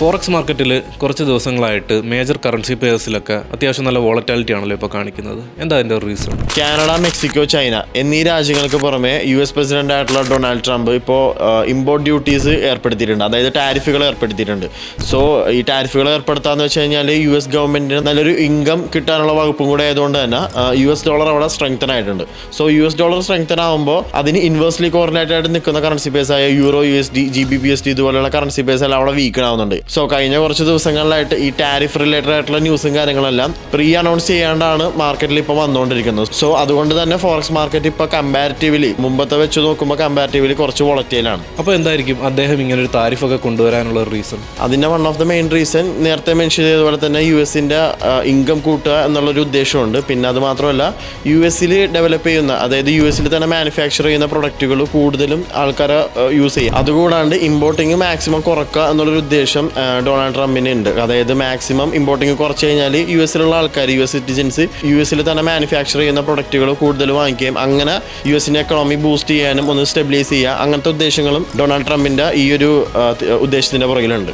Forex മാർക്കറ്റിൽ കുറച്ച് ദിവസങ്ങളായിട്ട് മേജർ കറൻസി പെയർസിലൊക്കെ അത്യാവശ്യം നല്ല വോളറ്റാലിറ്റി ആണല്ലോ ഇപ്പോൾ കാണിക്കുന്നത്. എന്താ അതിൻ്റെ ഒരു റീസൺ? കാനഡ, മെക്സിക്കോ, ചൈന എന്നീ രാജ്യങ്ങൾക്ക് പുറമെ US പ്രസിഡന്റ് ആയിട്ടുള്ള ഡൊണാൾഡ് ട്രംപ് ഇപ്പോൾ ഇമ്പോർട്ട് ഡ്യൂട്ടീസ് ഏർപ്പെടുത്തിയിട്ടുണ്ട്, അതായത് ടാരിഫുകൾ ഏർപ്പെടുത്തിയിട്ടുണ്ട്. സോ ഈ ടാരിഫുകൾ ഏർപ്പെടുത്താന്ന് വെച്ച് കഴിഞ്ഞാൽ US ഗവൺമെന്റിന് നല്ലൊരു ഇൻകം കിട്ടാനുള്ള വകുപ്പും കൂടെ ആയതുകൊണ്ട് തന്നെ US ഡോളർ അവിടെ സ്ട്രെങ്തൻ ആയിട്ടുണ്ട്. സോ US ഡോളർ സ്ട്രെങ്തൻ ആകുമ്പോൾ അതിന് ഇൻവേഴ്സ്ലി കോറിലേറ്റഡ് ആയിട്ട് നിൽക്കുന്ന കറൻസി പേഴ്സ് ആയ യൂറോ, USD, GBP/USD ഇതുപോലെയുള്ള കറൻസി പേഴ്സ് എല്ലാം അവിടെ വീക്ക് ആവുന്നുണ്ട്. സോ കഴിഞ്ഞ കുറച്ച് ദിവസങ്ങളിലായിട്ട് ഈ ടാരിഫ് റിലേറ്റഡ് ആയിട്ടുള്ള ന്യൂസും കാര്യങ്ങളെല്ലാം പ്രീ അനൗൺസ് ചെയ്യാണ്ടാണ് മാർക്കറ്റിൽ ഇപ്പോൾ വന്നുകൊണ്ടിരിക്കുന്നത്. സോ അതുകൊണ്ട് തന്നെ ഫോറക്സ് മാർക്കറ്റ് ഇപ്പോൾ കമ്പാരിറ്റീവ്ലി മുമ്പത്തെ വെച്ച് നോക്കുമ്പോൾ കമ്പാരിറ്റീവ്ലി കുറച്ച് വോളറ്റൈലാണ്. അപ്പോൾ എന്തായിരിക്കും അദ്ദേഹം ഇങ്ങനെ ഒരു താരിഫൊക്കെ കൊണ്ടുവരാനുള്ള റീസൺ? അതിൻ്റെ one of the main reason നേരത്തെ മെൻഷൻ ചെയ്തതുപോലെ തന്നെ USന്റെ ഇൻകം കൂട്ടുക എന്നുള്ളൊരു ഉദ്ദേശമുണ്ട്. പിന്നെ അത് മാത്രമല്ല USൽ ഡെവലപ്പ് ചെയ്യുന്ന, അതായത് USൽ തന്നെ മാനുഫാക്ചർ ചെയ്യുന്ന പ്രൊഡക്റ്റുകൾ കൂടുതലും ആൾക്കാരെ യൂസ് ചെയ്യും. അതുകൂടാണ്ട് ഇമ്പോർട്ടിങ് മാക്സിമം കുറക്കുക എന്നുള്ളൊരു ഉദ്ദേശം ഡൊണാൾഡ് ട്രംപിന് ഉണ്ട്. അതായത് മാക്സിമം ഇമ്പോർട്ടിങ് കുറച്ച് കഴിഞ്ഞാൽ USലുള്ള ആൾക്കാർ, US സിറ്റിസൻസ് USൽ തന്നെ മാനുഫാക്ചർ ചെയ്യുന്ന പ്രൊഡക്റ്റുകൾ കൂടുതൽ വാങ്ങിക്കുകയും അങ്ങനെ USന്റെ എക്കണോമി ബൂസ്റ്റ് ചെയ്യാനും ഒന്ന് സ്റ്റെബിലൈസ് ചെയ്യുക, അങ്ങനത്തെ ഉദ്ദേശങ്ങളും ഡൊണാൾഡ് ട്രംപിന്റെ ഈ ഒരു ഉദ്ദേശത്തിന്റെ പുറകിലുണ്ട്.